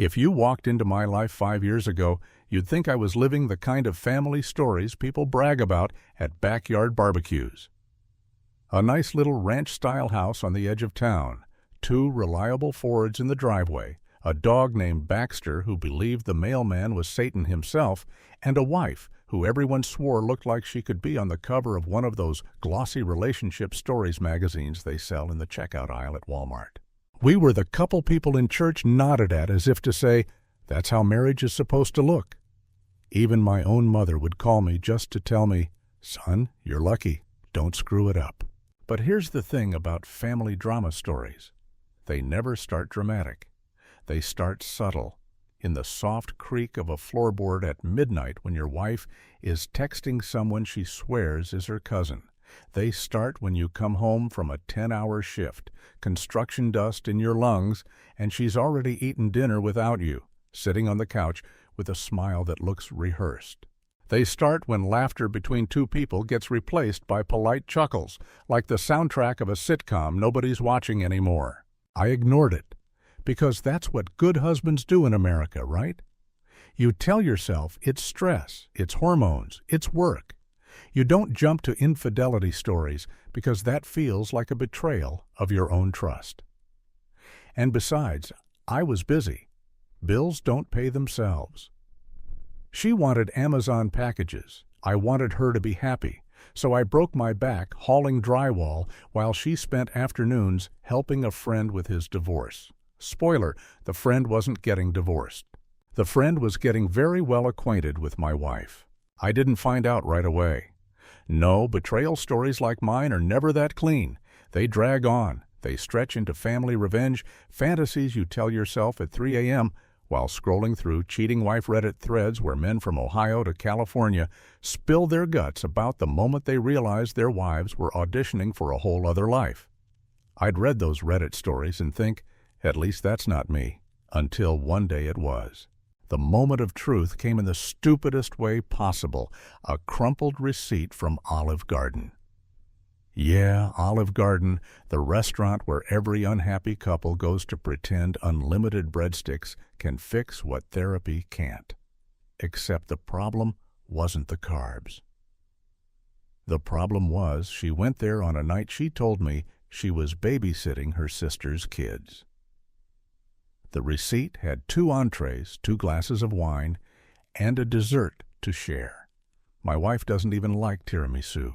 If you walked into my life 5 years ago, you'd think I was living the kind of family stories people brag about at backyard barbecues. A nice little ranch-style house on the edge of town, 2 reliable Fords in the driveway, a dog named Baxter who believed the mailman was Satan himself, and a wife who everyone swore looked like she could be on the cover of one of those glossy relationship stories magazines they sell in the checkout aisle at Walmart. We were the couple people in church nodded at as if to say, that's how marriage is supposed to look. Even my own mother would call me just to tell me, son, you're lucky, don't screw it up. But here's the thing about family drama stories. They never start dramatic. They start subtle, in the soft creak of a floorboard at midnight when your wife is texting someone she swears is her cousin. They start when you come home from a 10-hour shift, construction dust in your lungs, and she's already eaten dinner without you, sitting on the couch with a smile that looks rehearsed. They start when laughter between 2 people gets replaced by polite chuckles, like the soundtrack of a sitcom nobody's watching anymore. I ignored it, because that's what good husbands do in America, right? You tell yourself it's stress, it's hormones, it's work. You don't jump to infidelity stories because that feels like a betrayal of your own trust. And besides, I was busy. Bills don't pay themselves. She wanted Amazon packages. I wanted her to be happy, so I broke my back hauling drywall while she spent afternoons helping a friend with his divorce. Spoiler, the friend wasn't getting divorced. The friend was getting very well acquainted with my wife. I didn't find out right away. No, betrayal stories like mine are never that clean. They drag on. They stretch into family revenge, fantasies you tell yourself at 3 a.m., while scrolling through cheating wife Reddit threads where men from Ohio to California spill their guts about the moment they realized their wives were auditioning for a whole other life. I'd read those Reddit stories and think, at least that's not me, until one day it was. The moment of truth came in the stupidest way possible, a crumpled receipt from Olive Garden. Yeah, Olive Garden, the restaurant where every unhappy couple goes to pretend unlimited breadsticks can fix what therapy can't. Except the problem wasn't the carbs. The problem was she went there on a night she told me she was babysitting her sister's kids. The receipt had 2 entrees, 2 glasses of wine, and a dessert to share. My wife doesn't even like tiramisu.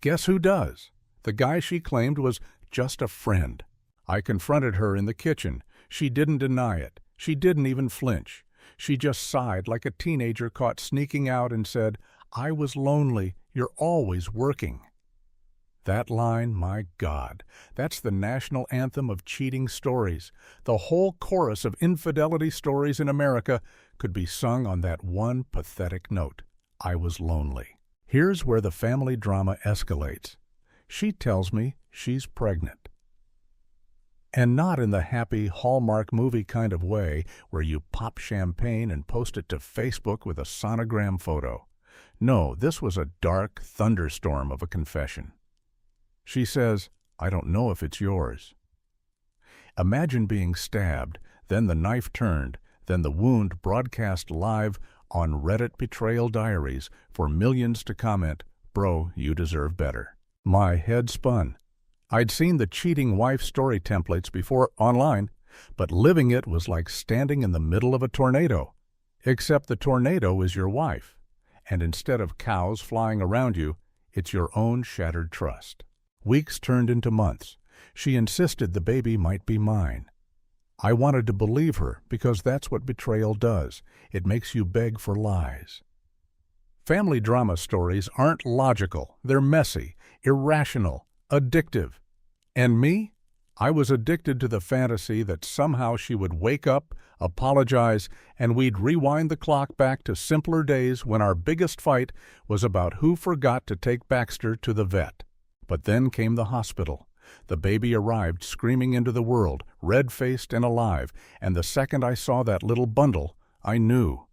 Guess who does? The guy she claimed was just a friend. I confronted her in the kitchen. She didn't deny it. She didn't even flinch. She just sighed like a teenager caught sneaking out and said, I was lonely. You're always working. That line, my God, that's the national anthem of cheating stories. The whole chorus of infidelity stories in America could be sung on that one pathetic note. I was lonely. Here's where the family drama escalates. She tells me she's pregnant. And not in the happy Hallmark movie kind of way where you pop champagne and post it to Facebook with a sonogram photo. No, this was a dark thunderstorm of a confession. She says, I don't know if it's yours. Imagine being stabbed, then the knife turned, then the wound broadcast live on Reddit Betrayal Diaries for millions to comment, bro, you deserve better. My head spun. I'd seen the cheating wife story templates before online, but living it was like standing in the middle of a tornado. Except the tornado is your wife, and instead of cows flying around you, it's your own shattered trust. Weeks turned into months. She insisted the baby might be mine. I wanted to believe her because that's what betrayal does. It makes you beg for lies. Family drama stories aren't logical. They're messy, irrational, addictive. And me? I was addicted to the fantasy that somehow she would wake up, apologize, and we'd rewind the clock back to simpler days when our biggest fight was about who forgot to take Baxter to the vet. But then came the hospital. The baby arrived screaming into the world, red-faced and alive, and the second I saw that little bundle, I knew.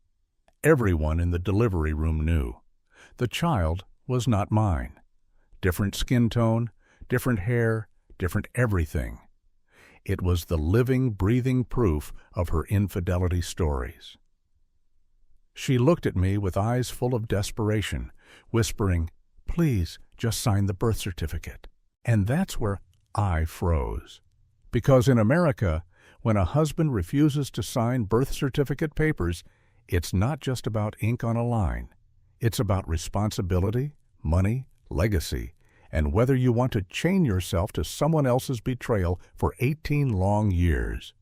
Everyone in the delivery room knew. The child was not mine. Different skin tone, different hair, different everything. It was the living, breathing proof of her infidelity stories. She looked at me with eyes full of desperation, whispering, "Please, just sign the birth certificate." And that's where I froze. Because in America, when a husband refuses to sign birth certificate papers, it's not just about ink on a line. It's about responsibility, money, legacy, and whether you want to chain yourself to someone else's betrayal for 18 long years.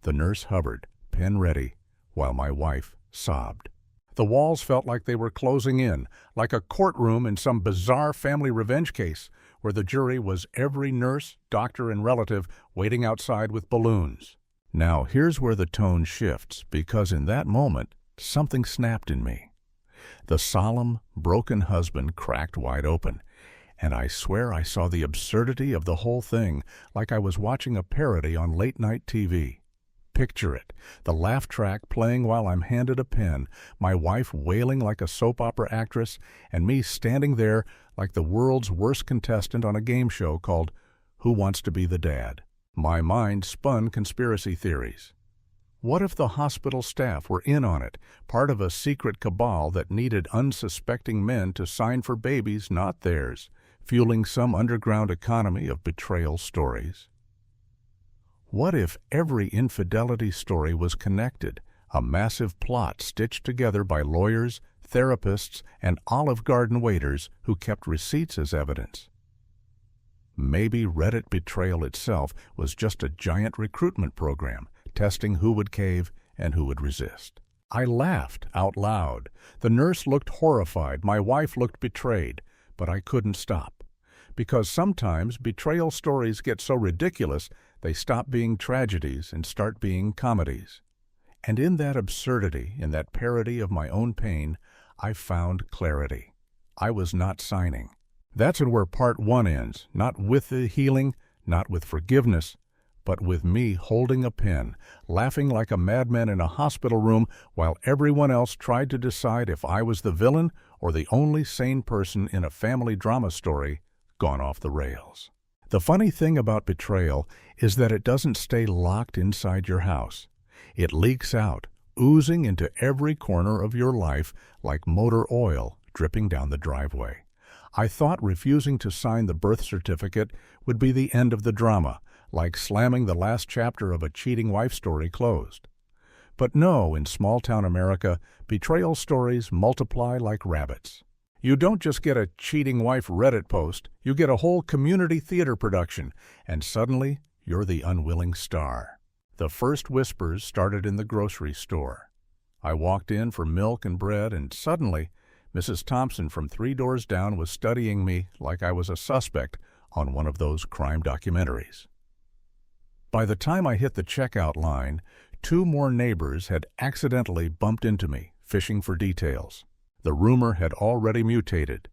The nurse hovered, pen ready, while my wife sobbed. The walls felt like they were closing in, like a courtroom in some bizarre family revenge case, where the jury was every nurse, doctor, and relative waiting outside with balloons. Now, here's where the tone shifts, because in that moment, something snapped in me. The solemn, broken husband cracked wide open, and I swear I saw the absurdity of the whole thing, like I was watching a parody on late-night TV. Picture it, the laugh track playing while I'm handed a pen, my wife wailing like a soap opera actress, and me standing there like the world's worst contestant on a game show called Who Wants to Be the Dad? My mind spun conspiracy theories. What if the hospital staff were in on it, part of a secret cabal that needed unsuspecting men to sign for babies not theirs, fueling some underground economy of betrayal stories? What if every infidelity story was connected, a massive plot stitched together by lawyers, therapists, and Olive Garden waiters who kept receipts as evidence? Maybe Reddit Betrayal itself was just a giant recruitment program, testing who would cave and who would resist. I laughed out loud. The nurse looked horrified, my wife looked betrayed, but I couldn't stop. Because sometimes betrayal stories get so ridiculous, they stop being tragedies and start being comedies. And in that absurdity, in that parody of my own pain, I found clarity. I was not signing. That's where part one ends, not with the healing, not with forgiveness, but with me holding a pen, laughing like a madman in a hospital room while everyone else tried to decide if I was the villain or the only sane person in a family drama story gone off the rails. The funny thing about betrayal is that it doesn't stay locked inside your house. It leaks out, oozing into every corner of your life like motor oil dripping down the driveway. I thought refusing to sign the birth certificate would be the end of the drama, like slamming the last chapter of a cheating wife story closed. But no, in small-town America, betrayal stories multiply like rabbits. You don't just get a cheating wife Reddit post, you get a whole community theater production, and suddenly you're the unwilling star. The first whispers started in the grocery store. I walked in for milk and bread, and suddenly Mrs. Thompson from 3 doors down was studying me like I was a suspect on one of those crime documentaries. By the time I hit the checkout line, 2 more neighbors had accidentally bumped into me, fishing for details. The rumor had already mutated.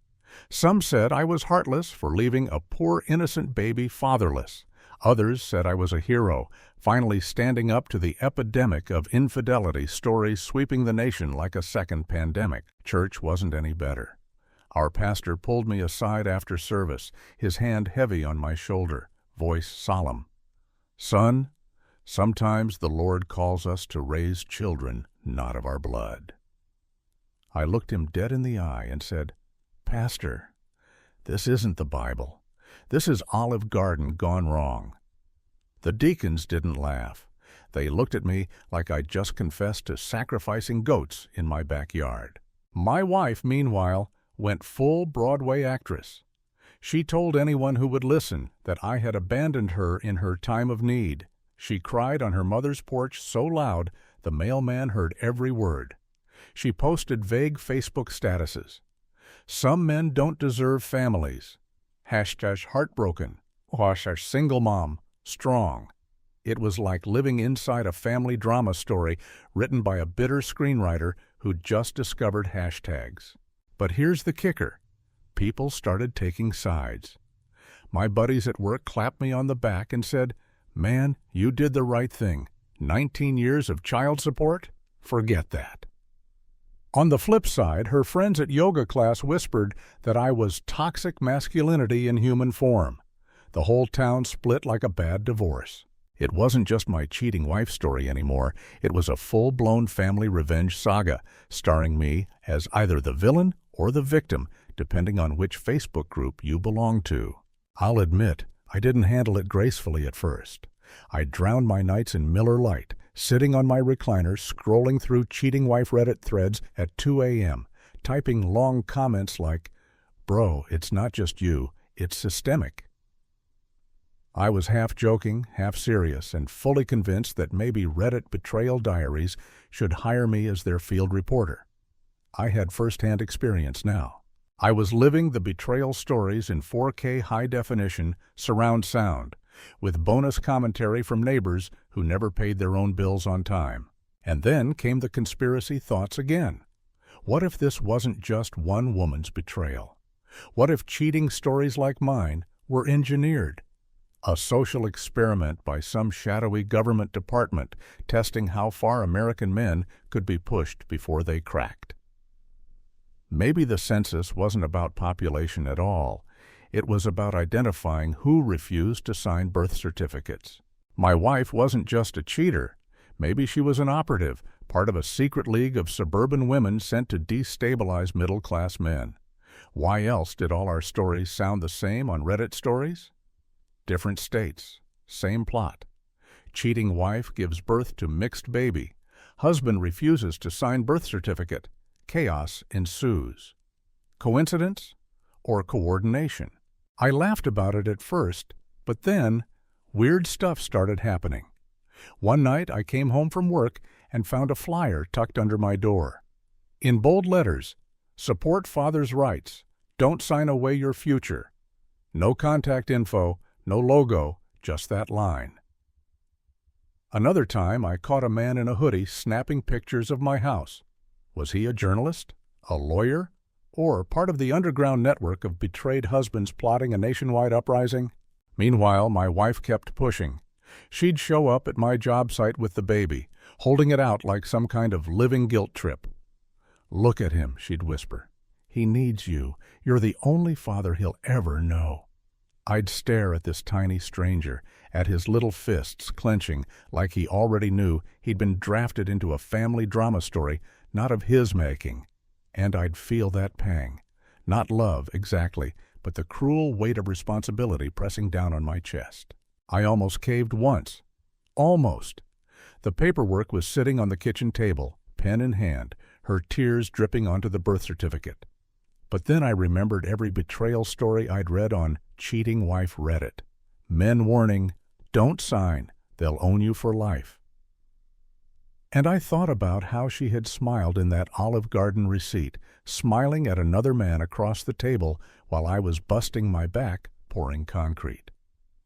Some said I was heartless for leaving a poor innocent baby fatherless. Others said I was a hero, finally standing up to the epidemic of infidelity stories sweeping the nation like a second pandemic. Church wasn't any better. Our pastor pulled me aside after service, his hand heavy on my shoulder, voice solemn. "Son, sometimes the Lord calls us to raise children not of our blood." I looked him dead in the eye and said, "Pastor, this isn't the Bible. This is Olive Garden gone wrong." The deacons didn't laugh. They looked at me like I'd just confessed to sacrificing goats in my backyard. My wife, meanwhile, went full Broadway actress. She told anyone who would listen that I had abandoned her in her time of need. She cried on her mother's porch so loud the mailman heard every word. She posted vague Facebook statuses. "Some men don't deserve families." #heartbroken. #single mom. Strong. It was like living inside a family drama story written by a bitter screenwriter who'd just discovered hashtags. But here's the kicker. People started taking sides. My buddies at work clapped me on the back and said, "Man, you did the right thing. 19 years of child support? Forget that." On the flip side, her friends at yoga class whispered that I was toxic masculinity in human form. The whole town split like a bad divorce. It wasn't just my cheating wife story anymore. It was a full-blown family revenge saga, starring me as either the villain or the victim, depending on which Facebook group you belong to. I'll admit, I didn't handle it gracefully at first. I drowned my nights in Miller Lite, sitting on my recliner, scrolling through cheating wife Reddit threads at 2 a.m., typing long comments like, "Bro, it's not just you, it's systemic." I was half joking, half serious, and fully convinced that maybe Reddit Betrayal Diaries should hire me as their field reporter. I had first-hand experience now. I was living the betrayal stories in 4K high-definition surround sound, with bonus commentary from neighbors who never paid their own bills on time. And then came the conspiracy thoughts again. What if this wasn't just one woman's betrayal? What if cheating stories like mine were engineered? A social experiment by some shadowy government department testing how far American men could be pushed before they cracked. Maybe the census wasn't about population at all. It was about identifying who refused to sign birth certificates. My wife wasn't just a cheater. Maybe she was an operative, part of a secret league of suburban women sent to destabilize middle-class men. Why else did all our stories sound the same on Reddit stories? Different states, same plot. Cheating wife gives birth to mixed baby. Husband refuses to sign birth certificate. Chaos ensues. Coincidence or coordination? I laughed about it at first, but then weird stuff started happening. One night I came home from work and found a flyer tucked under my door. In bold letters, "Support father's rights. Don't sign away your future." No contact info, no logo, just that line. Another time I caught a man in a hoodie snapping pictures of my house. Was he a journalist, a lawyer, or part of the underground network of betrayed husbands plotting a nationwide uprising? Meanwhile, my wife kept pushing. She'd show up at my job site with the baby, holding it out like some kind of living guilt trip. "Look at him," she'd whisper. "He needs you. You're the only father he'll ever know." I'd stare at this tiny stranger, at his little fists clenching like he already knew he'd been drafted into a family drama story not of his making. And I'd feel that pang. Not love, exactly, but the cruel weight of responsibility pressing down on my chest. I almost caved once. Almost. The paperwork was sitting on the kitchen table, pen in hand, her tears dripping onto the birth certificate. But then I remembered every betrayal story I'd read on Cheating Wife Reddit. Men warning, "Don't sign, they'll own you for life." And I thought about how she had smiled in that Olive Garden receipt, smiling at another man across the table while I was busting my back pouring concrete.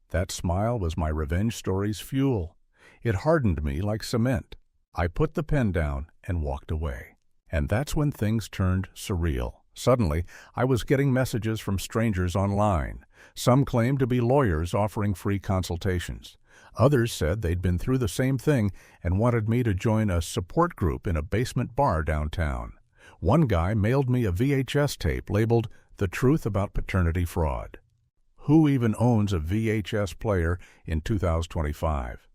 That smile was my revenge story's fuel. It hardened me like cement. I put the pen down and walked away. And that's when things turned surreal. Suddenly, I was getting messages from strangers online. Some claimed to be lawyers offering free consultations. Others said they'd been through the same thing and wanted me to join a support group in a basement bar downtown. One guy mailed me a VHS tape labeled "The Truth About Paternity Fraud." Who even owns a VHS player in 2025?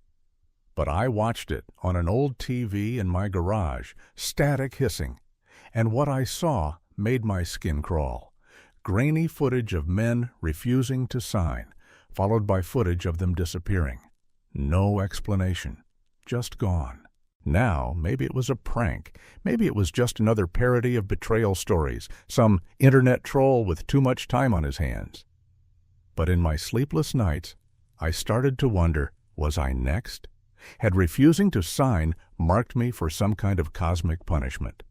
But I watched it on an old TV in my garage, static hissing. And what I saw made my skin crawl. Grainy footage of men refusing to sign, followed by footage of them disappearing. No explanation. Just gone. Now, maybe it was a prank. Maybe it was just another parody of betrayal stories, some internet troll with too much time on his hands. But in my sleepless nights, I started to wonder, was I next? Had refusing to sign marked me for some kind of cosmic punishment?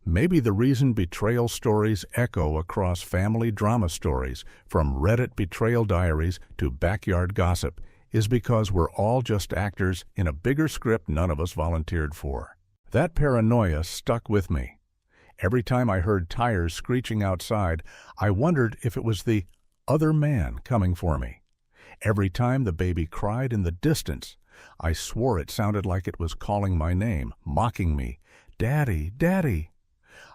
Maybe the reason betrayal stories echo across family drama stories, from Reddit Betrayal Diaries to backyard gossip, is because we're all just actors in a bigger script none of us volunteered for. That paranoia stuck with me. Every time I heard tires screeching outside, I wondered if it was the other man coming for me. Every time the baby cried in the distance, I swore it sounded like it was calling my name, mocking me. "Daddy, Daddy."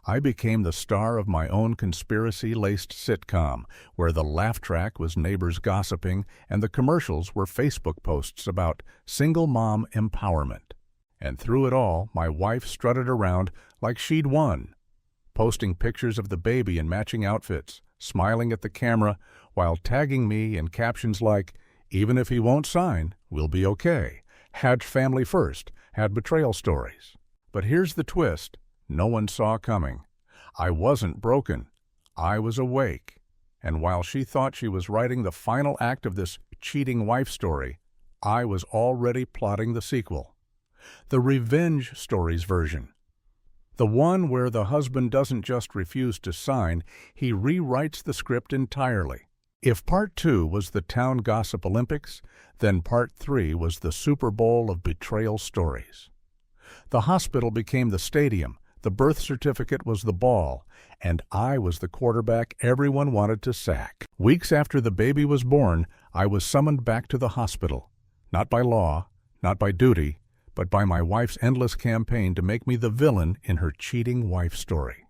I became the star of my own conspiracy-laced sitcom, where the laugh track was neighbors gossiping and the commercials were Facebook posts about single mom empowerment. And through it all, my wife strutted around like she'd won, posting pictures of the baby in matching outfits, smiling at the camera, while tagging me in captions like, "Even if he won't sign, we'll be okay. Had family first, had betrayal stories." But here's the twist no one saw coming. I wasn't broken. I was awake. And while she thought she was writing the final act of this cheating wife story, I was already plotting the sequel. The revenge stories version. The one where the husband doesn't just refuse to sign, he rewrites the script entirely. If Part 2 was the Town Gossip Olympics, then Part 3 was the Super Bowl of betrayal stories. The hospital became the stadium, the birth certificate was the ball, and I was the quarterback everyone wanted to sack. Weeks after the baby was born, I was summoned back to the hospital, not by law, not by duty, but by my wife's endless campaign to make me the villain in her cheating wife story.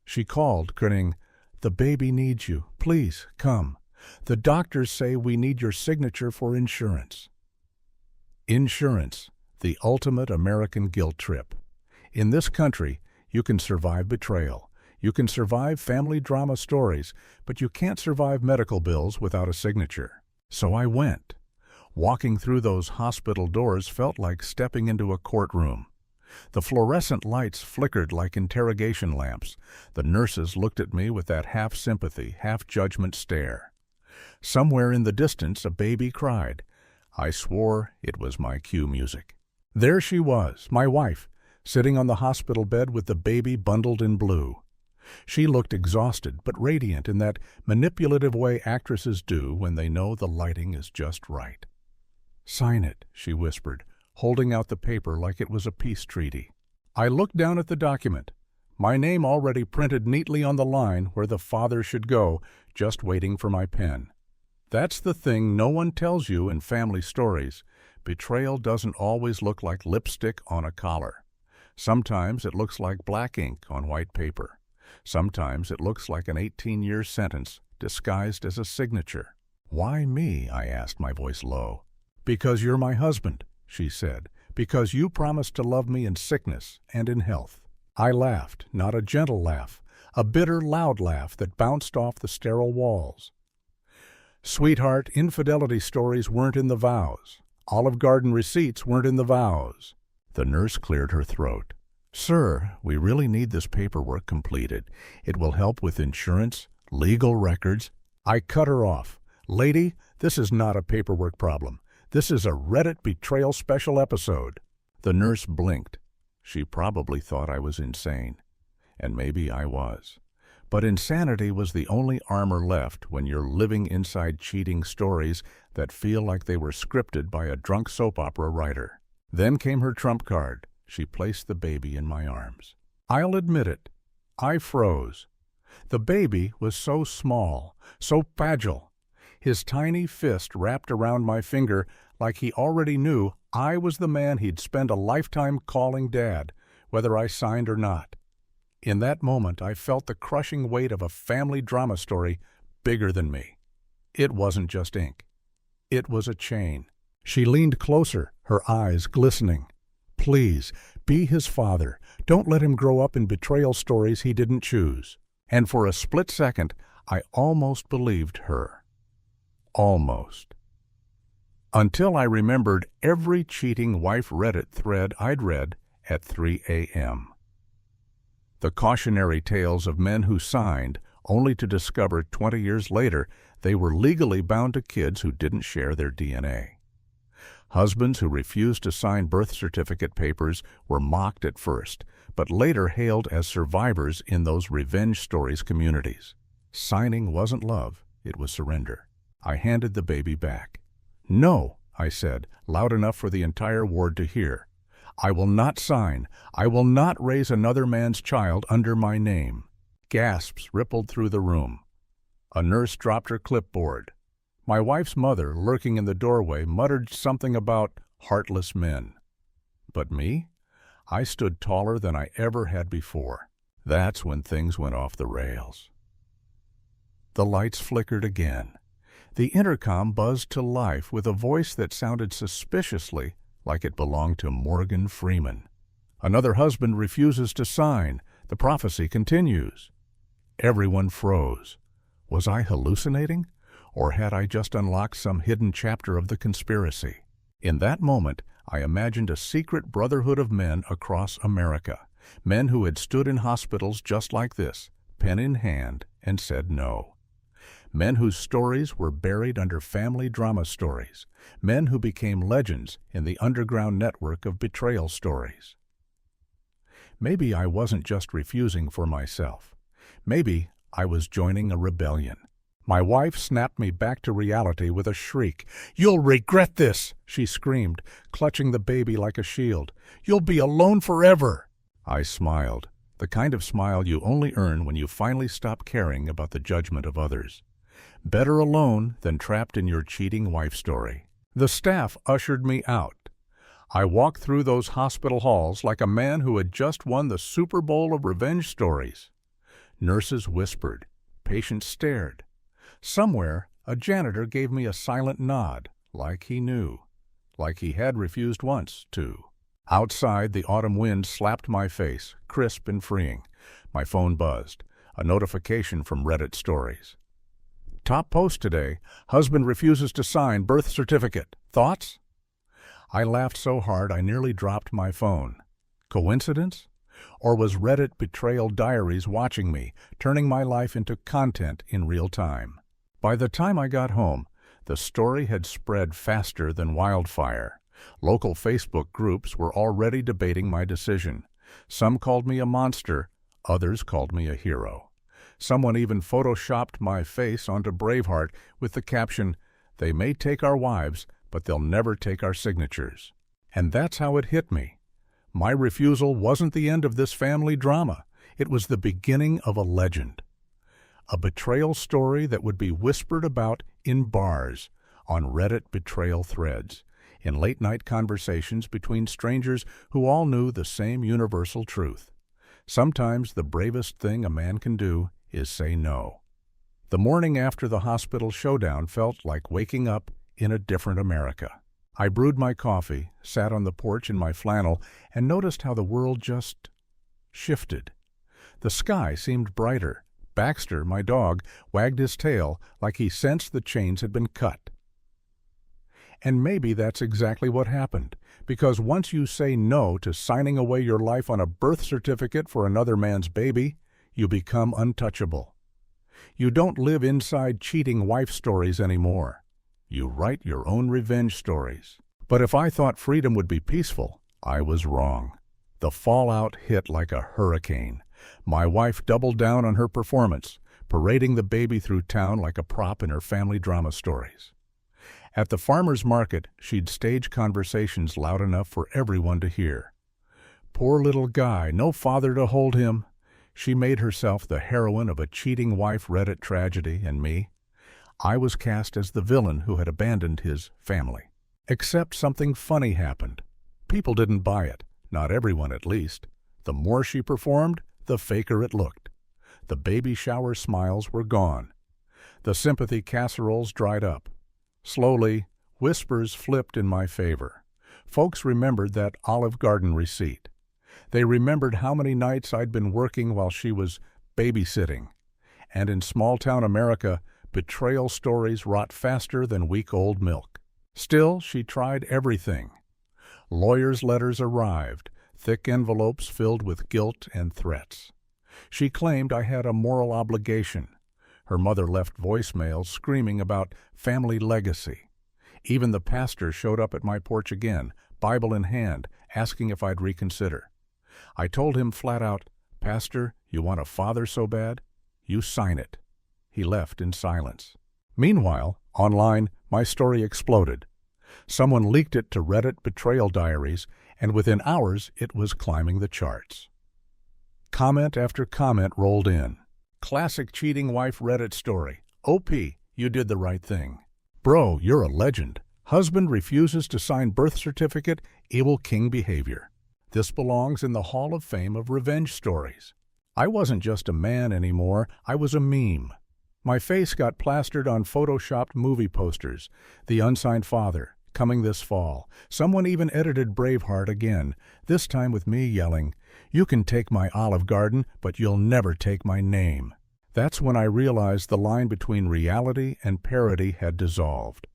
She called, grinning, "The baby needs you. Please, come. The doctors say we need your signature for insurance." Insurance, the ultimate American guilt trip. In this country, you can survive betrayal. You can survive family drama stories, but you can't survive medical bills without a signature. So I went. Walking through those hospital doors felt like stepping into a courtroom. The fluorescent lights flickered like interrogation lamps. The nurses looked at me with that half-sympathy, half-judgment stare. Somewhere in the distance, a baby cried. I swore it was my cue music. There she was, my wife, sitting on the hospital bed with the baby bundled in blue. She looked exhausted but radiant in that manipulative way actresses do when they know the lighting is just right. "Sign it," she whispered, holding out the paper like it was a peace treaty. I looked down at the document, my name already printed neatly on the line where the father should go, just waiting for my pen. That's the thing no one tells you in family stories. Betrayal doesn't always look like lipstick on a collar. Sometimes it looks like black ink on white paper. Sometimes it looks like an 18-year sentence disguised as a signature. "Why me?" I asked, my voice low. "Because you're my husband," she said. "Because you promised to love me in sickness and in health." I laughed, not a gentle laugh, a bitter, loud laugh that bounced off the sterile walls. "Sweetheart, infidelity stories weren't in the vows. Olive Garden receipts weren't in the vows." The nurse cleared her throat. "Sir, we really need this paperwork completed. It will help with insurance, legal records." I cut her off. "Lady, this is not a paperwork problem. This is a Reddit Betrayal special episode." The nurse blinked. She probably thought I was insane. And maybe I was. But insanity was the only armor left when you're living inside cheating stories that feel like they were scripted by a drunk soap opera writer. Then came her trump card. She placed the baby in my arms. I'll admit it. I froze. The baby was so small, so fragile. His tiny fist wrapped around my finger like he already knew I was the man he'd spend a lifetime calling Dad, whether I signed or not. In that moment, I felt the crushing weight of a family drama story bigger than me. It wasn't just ink. It was a chain. She leaned closer, her eyes glistening. "Please, be his father. Don't let him grow up in betrayal stories he didn't choose." And for a split second, I almost believed her. Almost. Until I remembered every cheating wife Reddit thread I'd read at 3 a.m. The cautionary tales of men who signed, only to discover 20 years later they were legally bound to kids who didn't share their DNA. Husbands who refused to sign birth certificate papers were mocked at first, but later hailed as survivors in those revenge stories communities. Signing wasn't love, it was surrender. I handed the baby back. "No," I said, loud enough for the entire ward to hear. "I will not sign. I will not raise another man's child under my name." Gasps rippled through the room. A nurse dropped her clipboard. My wife's mother, lurking in the doorway, muttered something about heartless men. But me? I stood taller than I ever had before. That's when things went off the rails. The lights flickered again. The intercom buzzed to life with a voice that sounded suspiciously like it belonged to Morgan Freeman. Another husband refuses to sign. The prophecy continues. Everyone froze. Was I hallucinating? Or had I just unlocked some hidden chapter of the conspiracy? In that moment, I imagined a secret brotherhood of men across America. Men who had stood in hospitals just like this, pen in hand, and said no. Men whose stories were buried under family drama stories. Men who became legends in the underground network of betrayal stories. Maybe I wasn't just refusing for myself. Maybe I was joining a rebellion. My wife snapped me back to reality with a shriek. "You'll regret this," she screamed, clutching the baby like a shield. "You'll be alone forever." I smiled, the kind of smile you only earn when you finally stop caring about the judgment of others. Better alone than trapped in your cheating wife story. The staff ushered me out. I walked through those hospital halls like a man who had just won the Super Bowl of revenge stories. Nurses whispered. Patients stared. Somewhere, a janitor gave me a silent nod, like he knew, like he had refused once, too. Outside, the autumn wind slapped my face, crisp and freeing. My phone buzzed, a notification from Reddit stories. Top post today, husband refuses to sign birth certificate. Thoughts? I laughed so hard I nearly dropped my phone. Coincidence? Or was Reddit Betrayal Diaries watching me, turning my life into content in real time? By the time I got home, the story had spread faster than wildfire. Local Facebook groups were already debating my decision. Some called me a monster, others called me a hero. Someone even photoshopped my face onto Braveheart with the caption, "They may take our wives, but they'll never take our signatures." And that's how it hit me. My refusal wasn't the end of this family drama. It was the beginning of a legend. A betrayal story that would be whispered about in bars, on Reddit betrayal threads, in late-night conversations between strangers who all knew the same universal truth. Sometimes the bravest thing a man can do is say no. The morning after the hospital showdown felt like waking up in a different America. I brewed my coffee, sat on the porch in my flannel, and noticed how the world just shifted. The sky seemed brighter. Baxter, my dog, wagged his tail like he sensed the chains had been cut. And maybe that's exactly what happened, because once you say no to signing away your life on a birth certificate for another man's baby, you become untouchable. You don't live inside cheating wife stories anymore. You write your own revenge stories. But if I thought freedom would be peaceful, I was wrong. The fallout hit like a hurricane. My wife doubled down on her performance, parading the baby through town like a prop in her family drama stories. At the farmer's market, she'd stage conversations loud enough for everyone to hear. Poor little guy, no father to hold him. She made herself the heroine of a cheating wife Reddit tragedy, and me. I was cast as the villain who had abandoned his family. Except something funny happened. People didn't buy it, not everyone at least. The more she performed, the faker it looked. The baby shower smiles were gone. The sympathy casseroles dried up. Slowly, whispers flipped in my favor. Folks remembered that Olive Garden receipt. They remembered how many nights I'd been working while she was babysitting. And in small-town America, betrayal stories rot faster than week-old milk. Still, she tried everything. Lawyers' letters arrived, thick envelopes filled with guilt and threats. She claimed I had a moral obligation. Her mother left voicemails screaming about family legacy. Even the pastor showed up at my porch again, Bible in hand, asking if I'd reconsider. I told him flat out, "Pastor, you want a father so bad? You sign it." He left in silence. Meanwhile, online, my story exploded. Someone leaked it to Reddit Betrayal Diaries, and within hours it was climbing the charts. Comment after comment rolled in. Classic cheating wife Reddit story. OP, you did the right thing. Bro, you're a legend. Husband refuses to sign birth certificate, evil king behavior. This belongs in the Hall of Fame of revenge stories. I wasn't just a man anymore, I was a meme. My face got plastered on photoshopped movie posters. The Unsigned Father, coming this fall. Someone even edited Braveheart again, this time with me yelling, "You can take my Olive Garden, but you'll never take my name." That's when I realized the line between reality and parody had dissolved.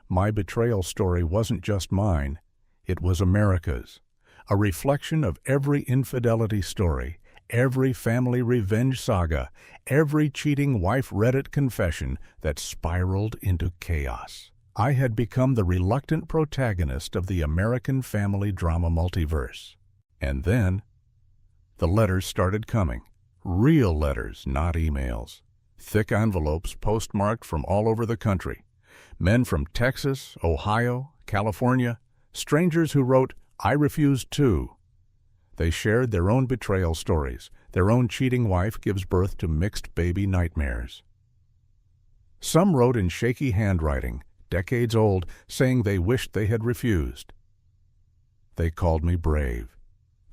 My betrayal story wasn't just mine, it was America's. A reflection of every infidelity story, every family revenge saga, every cheating wife Reddit confession that spiraled into chaos. I had become the reluctant protagonist of the American family drama multiverse. And then, the letters started coming. Real letters, not emails. Thick envelopes postmarked from all over the country. Men from Texas, Ohio, California, strangers who wrote, "I refuse too." They shared their own betrayal stories. Their own cheating wife gives birth to mixed baby nightmares. Some wrote in shaky handwriting, decades old, saying they wished they had refused. They called me brave.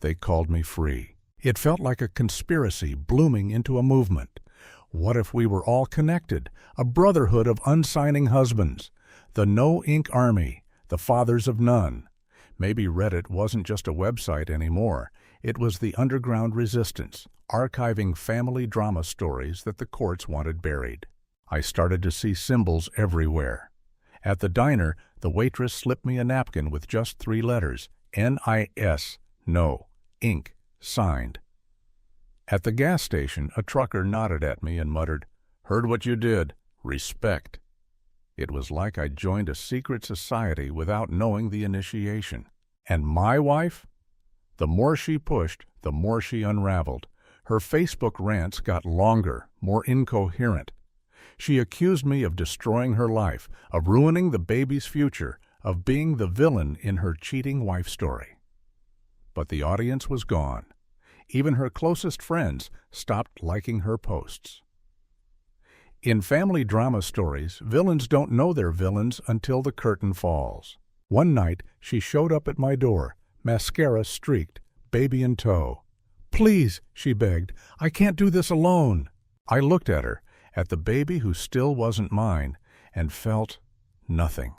They called me free. It felt like a conspiracy blooming into a movement. What if we were all connected? A brotherhood of unsigning husbands. The no-ink army, the fathers of none. Maybe Reddit wasn't just a website anymore. It was the underground resistance, archiving family drama stories that the courts wanted buried. I started to see symbols everywhere. At the diner, the waitress slipped me a napkin with just 3 letters, N-I-S, no, ink, signed. At the gas station, a trucker nodded at me and muttered, "Heard what you did. Respect." It was like I'd joined a secret society without knowing the initiation. And my wife? The more she pushed, the more she unraveled. Her Facebook rants got longer, more incoherent. She accused me of destroying her life, of ruining the baby's future, of being the villain in her cheating wife story. But the audience was gone. Even her closest friends stopped liking her posts. In family drama stories, villains don't know they're villains until the curtain falls. One night, she showed up at my door, mascara streaked, baby in tow. "Please," she begged, "I can't do this alone." I looked at her, at the baby who still wasn't mine, and felt nothing.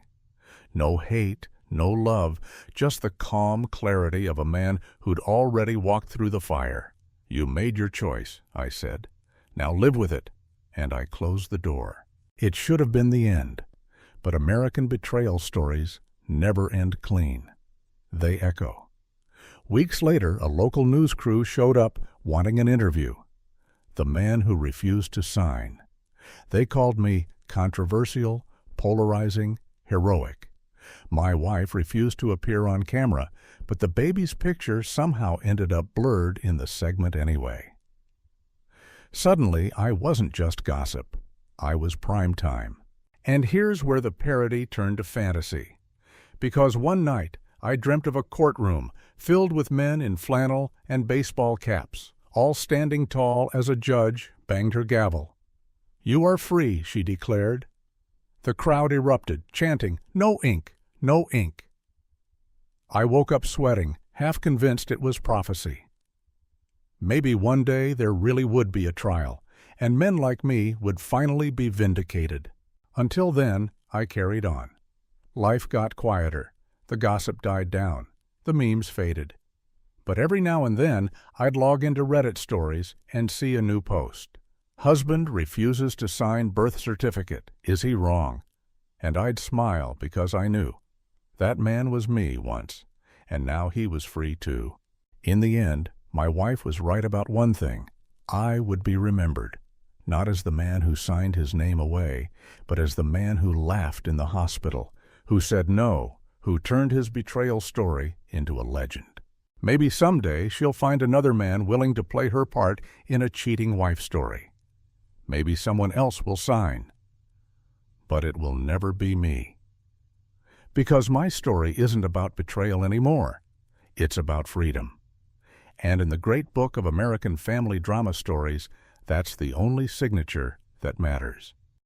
No hate, no love, just the calm clarity of a man who'd already walked through the fire. "You made your choice," I said. "Now live with it." And I closed the door. It should have been the end. But American betrayal stories never end clean. They echo. Weeks later, a local news crew showed up wanting an interview. The man who refused to sign. They called me controversial, polarizing, heroic. My wife refused to appear on camera, but the baby's picture somehow ended up blurred in the segment anyway. Suddenly, I wasn't just gossip. I was prime time. And here's where the parody turned to fantasy. Because one night, I dreamt of a courtroom filled with men in flannel and baseball caps, all standing tall as a judge banged her gavel. "You are free," she declared. The crowd erupted, chanting, "No ink, no ink." I woke up sweating, half convinced it was prophecy. Maybe one day there really would be a trial, and men like me would finally be vindicated. Until then, I carried on. Life got quieter. The gossip died down. The memes faded. But every now and then, I'd log into Reddit stories and see a new post. "Husband refuses to sign birth certificate. Is he wrong?" And I'd smile because I knew. That man was me once, and now he was free too. In the end, my wife was right about one thing. I would be remembered, not as the man who signed his name away, but as the man who laughed in the hospital, who said no, who turned his betrayal story into a legend. Maybe someday she'll find another man willing to play her part in a cheating wife story. Maybe someone else will sign. But it will never be me. Because my story isn't about betrayal anymore. It's about freedom. And in the great book of American family drama stories, that's the only signature that matters.